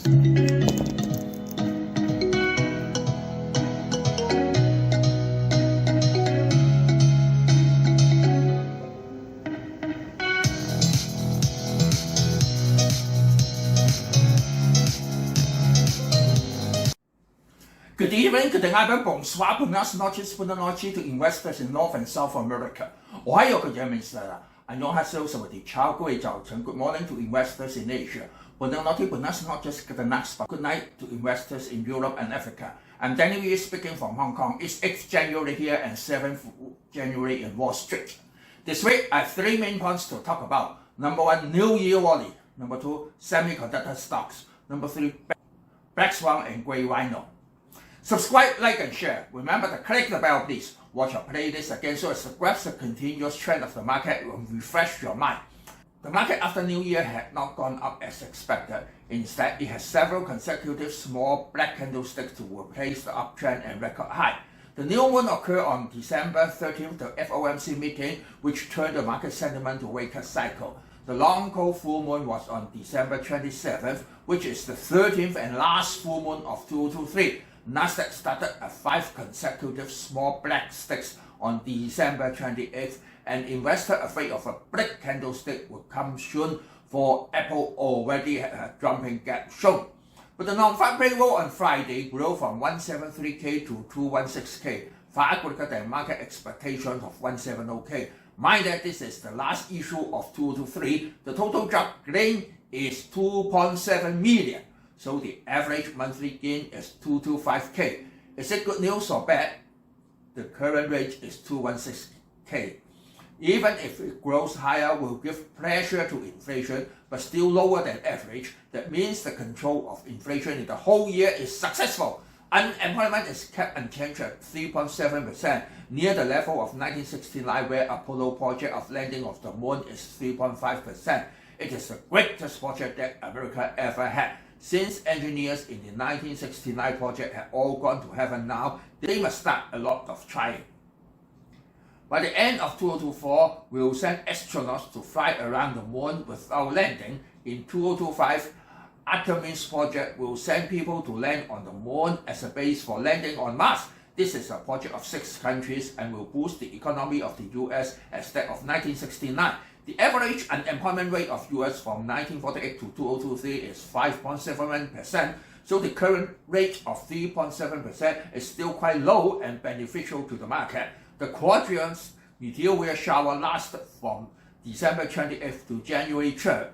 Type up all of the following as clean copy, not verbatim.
Good evening, good night, bonsoir, buenas noches, buenas noches to investors in North and South America. Ohio, good evening, sir. 안녕하세요, 사วั스디, ciao, 各位早晨. Good morning to investors in Asia. Buenas noches, buenas noches, good night to investors in Europe and Africa. I'm Daniel Yu speaking from Hong Kong. It's 8th January here and 7th January in Wall Street. This week, I have three main points to talk about. Number one, New Year rally. Number two, semiconductor stocks. Number three, black swan and grey rhino. Subscribe, like, and share. Remember to click the bell, please. Watch our playlist again so as to grasp the continuous trend of the market and refresh your mind. The market after New Year had not gone up as expected. Instead, it has several consecutive small black candlesticks to replace the uptrend and record high. The new moon occurred on December 13th, the FOMC meeting, which turned the market sentiment to wake-up cycle. The long cold full moon was on December 27th, which is the 13th and last full moon of 2023. Nasdaq started at 5 consecutive small black sticks on December 28th, and investors afraid of a black candlestick would come soon, for Apple already had a jumping gap shown. But the non-farm payroll on Friday grew from 173K to 216K, far quicker than market expectations of 170K. Mind that this is the last issue of 2023. The total job gain is 2.7 million. So the average monthly gain is 225K. Is it good news or bad? The current rate is 216K. Even if it grows higher, will give pressure to inflation, but still lower than average. That means the control of inflation in the whole year is successful. Unemployment is kept unchanged at 3.7%, near the level of 1969, where Apollo project of landing of the moon is 3.5%. It is the greatest project that America ever had. Since engineers in the 1969 project have all gone to heaven now, they must start a lot of trying. By the end of 2024, we will send astronauts to fly around the moon without landing. In 2025, Artemis project will send people to land on the moon as a base for landing on Mars. This is a project of 6 countries and will boost the economy of the US as that of 1969. The average unemployment rate of US from 1948 to 2023 is 5.7%, so the current rate of 3.7% is still quite low and beneficial to the market. The quadrants meteor shower lasted from December 28th to January 3rd,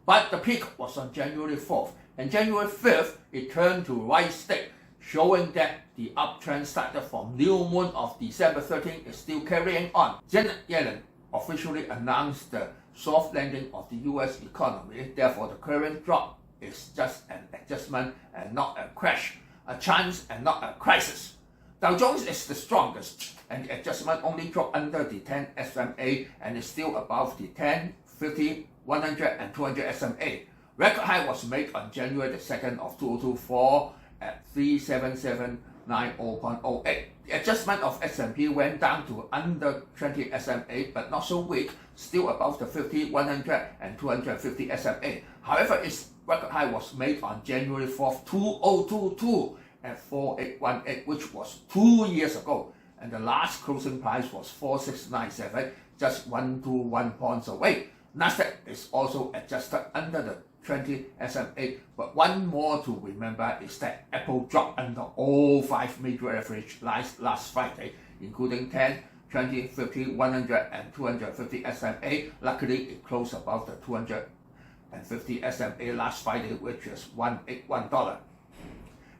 but the peak was on January 4th, and January 5th it turned to white stick, showing that the uptrend started from new moon of December 13th is still carrying on. Janet Yellen officially announced the soft landing of the US economy. Therefore, the current drop is just an adjustment and not a crash, a chance and not a crisis. Dow Jones is the strongest, and the adjustment only dropped under the 10 SMA and is still above the 10, 50, 100 and 200 SMA. Record high was made on January the 2nd of 2024 at 3779.08. The adjustment of S&P went down to under 20 SMA, but not so weak, still above the 50, 100 and 250 SMA. However, its record high was made on January 4th, 2022 at 4818, which was 2 years ago, and the last closing price was 4697, just 121 points away. Nasdaq is also adjusted under the 20 SMA, but one more to remember is that Apple dropped under all 5 major average last Friday, including 10, 20, 50, 100 and 250 SMA. Luckily, it closed above the 250 SMA last Friday, which is $181.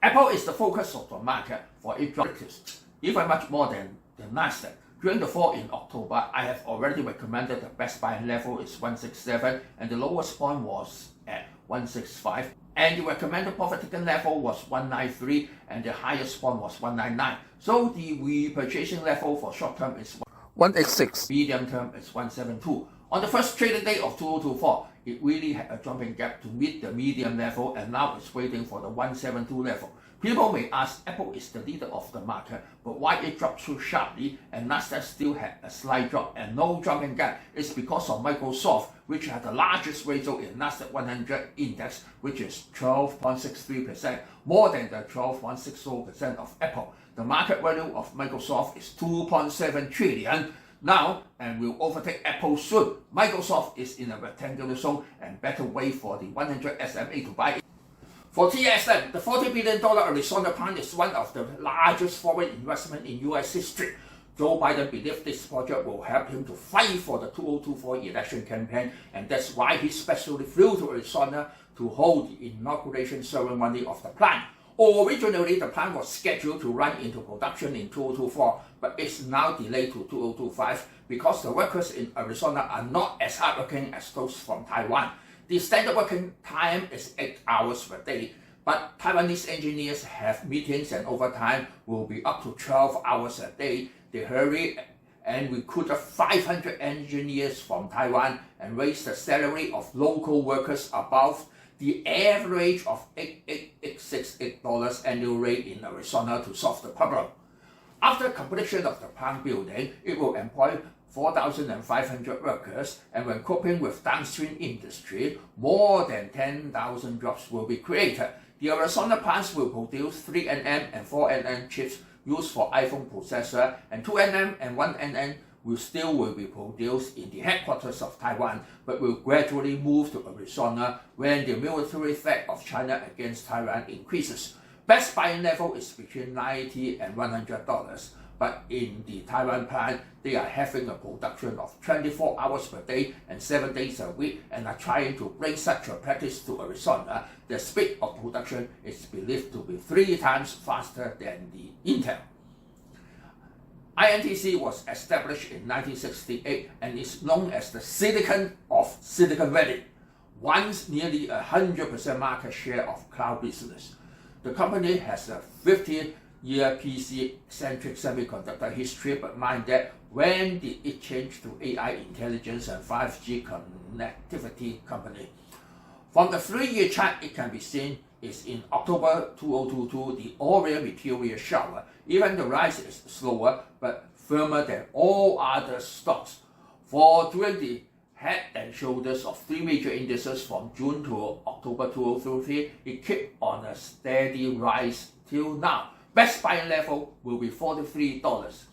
Apple is the focus of the market for its drops, even much more than the Nasdaq. During the fall in October, I have already recommended the best buy level is 167 and the lowest point was at 165, and the recommended profit taken level was 193 and the highest point was 199. So the repurchasing level for short term is 186, medium term is 172. On the first trading day of 2024, it really had a jumping gap to meet the medium level, and now it's waiting for the 172 level. People may ask, Apple is the leader of the market, but why it dropped so sharply and Nasdaq still had a slight drop and no jumping gap? It's because of Microsoft, which had the largest ratio in Nasdaq 100 index, which is 12.63%, more than the 12.60% of Apple. The market value of Microsoft is 2.7 trillion now and will overtake Apple soon. Microsoft is in a rectangular zone and better wait for the 100 SMA to buy it. For TSLA, the $40 billion Arizona plant is one of the largest foreign investment in US history. Joe Biden believes this project will help him to fight for the 2024 election campaign, and that's why he specially flew to Arizona to hold the inauguration ceremony of the plant. Originally, the plant was scheduled to run into production in 2024, but it's now delayed to 2025 because the workers in Arizona are not as hardworking as those from Taiwan. The standard working time is 8 hours per day, but Taiwanese engineers have meetings and overtime will be up to 12 hours a day. They hurry and recruited 500 engineers from Taiwan and raised the salary of local workers above the average of $8,868 annual rate in Arizona to solve the problem. After completion of the plant building, it will employ 4,500 workers, and when coping with downstream industry, more than 10,000 jobs will be created. The Arizona plants will produce 3nm and 4nm chips used for iPhone processor, and 2nm and 1nm will be produced in the headquarters of Taiwan, but will gradually move to Arizona when the military threat of China against Taiwan increases. Best buying level is between $90 and $100. But in the Taiwan plant, they are having a production of 24 hours per day and 7 days a week and are trying to bring such a practice to Arizona. The speed of production is believed to be 3 times faster than the Intel. INTC was established in 1968 and is known as the Silicon of Silicon Valley, once nearly 100% market share of cloud business. The company has a 15-year PC-centric semiconductor history, but mind that, when did it change to AI intelligence and 5G connectivity company? From the 3-year chart, it can be seen is in October 2022, the Orion Meteor shower. Even the rise is slower, but firmer than all other stocks. For during the head and shoulders of 3 major indices from June to October 2023, it kept on a steady rise till now. Best buying level will be $43.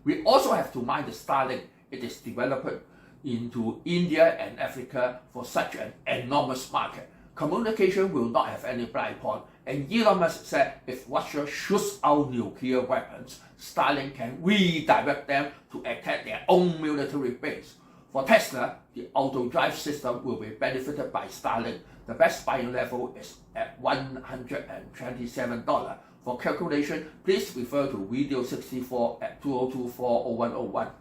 We also have to mind the Starlink. It is developed into India and Africa for such an enormous market. Communication will not have any blind spot, and Elon Musk said if Russia shoots out nuclear weapons, Starlink can redirect them to attack their own military base. For Tesla, the auto-drive system will be benefited by Starlink. The best buying level is at $127. For calculation, please refer to video 64 at 2024-0101.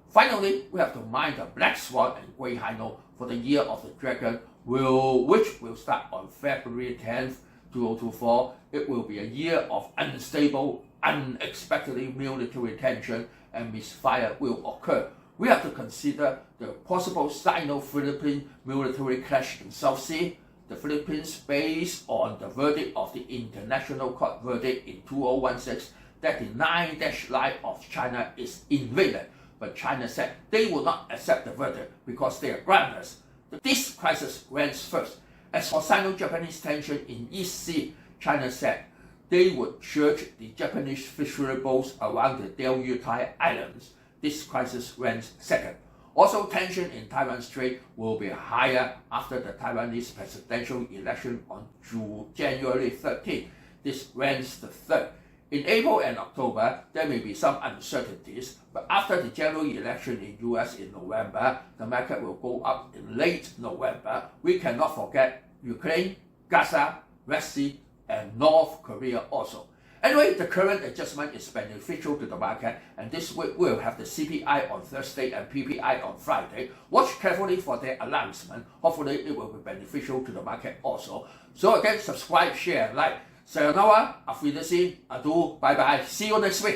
Finally, we have to mind the Black Swan and Grey Rhino for the Year of the Dragon, which will start on February 10th, 2024. It will be a year of unstable, unexpectedly military tension, and misfire will occur. We have to consider the possible Sino-Philippine military clash in South Sea. The Philippines, based on the verdict of the International Court verdict in 2016 that the 9-dash line of China is invaded, but China said they will not accept the verdict because they are groundless. This crisis ends first. As for Sino-Japanese tension in East Sea, China said they would search the Japanese fishery boats around the Diaoyutai Islands. This crisis ends second. Also, tension in Taiwan Strait will be higher after the Taiwanese presidential election on January 13. This ends the third. In April and October, there may be some uncertainties, but after the general election in US in November, the market will go up in late November. We cannot forget Ukraine, Gaza, Red Sea, and North Korea also. Anyway, the current adjustment is beneficial to the market, and this week we'll have the CPI on Thursday and PPI on Friday. Watch carefully for their announcement. Hopefully, it will be beneficial to the market also. So again, subscribe, share, like. Sayonara, auf Wiedersehen, adieu, bye bye. See you next week.